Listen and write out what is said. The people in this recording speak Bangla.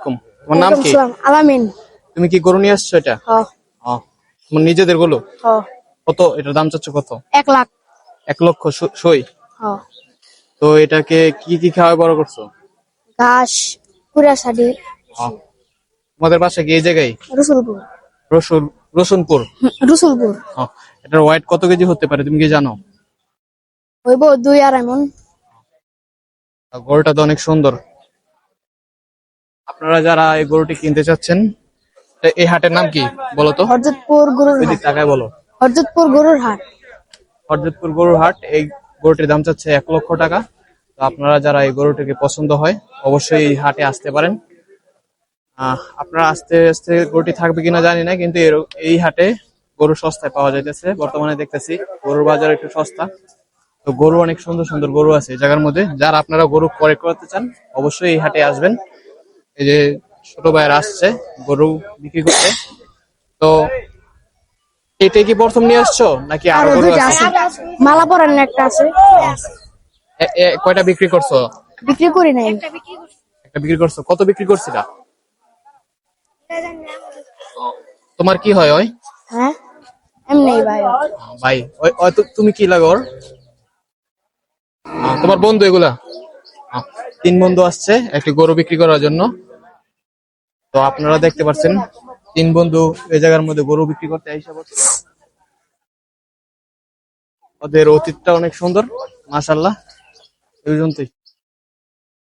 তোমার নাম কি? আলামিন। তুমি কি গরু নিয়ে আসছো এটা? হ্যাঁ। তোমার নিজেদের গরু? হ্যাঁ। কত এটার দাম চাচ্ছ কত? 1 লাখ। 1 লক্ষ সই? হ্যাঁ। তো এটাকে কি কি খাওয়া বড় করছো? ঘাস, পুরা শাড়ি। তোমাদের বাসা কি এই জায়গায়? রসুলপুর। রসুনপুর? রসুলপুর। এটার ওয়েট কত কেজি হতে পারে তুমি কি জানো? হইব 2-2.5 মণ। গরুটা তো অনেক সুন্দর। আপনারা যারা এই গরুটি কিনতে চাচ্ছেন, এই হাটের নাম কি বলো তো? হরজতপুর গরুর ওই হাট। দিক টাকায় বলো। হরজতপুর গরুর হাট। হরজতপুর গরুর হাট। এই গরুটির দাম চাচ্ছে 1 লক্ষ টাকা। তো আপনারা যারা এই গরুটিকে পছন্দ হয় অবশ্যই এই হাটে আসতে পারেন। আপনারা আস্তে আস্তে গরুটি থাকবে কিনা জানি না, কিন্তু এই হাটে গরু সস্তায় পাওয়া যাইতেছে। বর্তমানে দেখতেছি গরুর বাজার একটু সস্তা। তো গরু অনেক সুন্দর সুন্দর গরু আছে এই জায়গার মধ্যে। যারা আপনারা গরু ক্রয় করতে চান অবশ্যই এই হাটে আসবেন। এই যে ছোট ভাইয়ের আসছে গরু বিক্রি করতে। তো এটাই কি প্রথম নিয়ে আসছো নাকি আরো গরু দুইটা আছে? আছে। মালা পরানো একটা আছে। কয়টা বিক্রি করছো? বিক্রি করি নাই। একটা বিক্রি করছো। কত বিক্রি করছিলা? তোমার কি হয় ওই? হ্যাঁ, এমনি ভাই। ভাই তুমি কি লাগো ওর? তোমার বন্ধু এগুলা? 3 বন্ধু আসছে একটি গরু বিক্রি করার জন্য। তো আপনারা দেখতে পাচ্ছেন 3 বন্ধু এই জায়গার মধ্যে গরু বিক্রি করতে আইসা পড়ছে। ওদের অতীতটা অনেক সুন্দর, মাশাআল্লাহ। এই পর্যন্তই।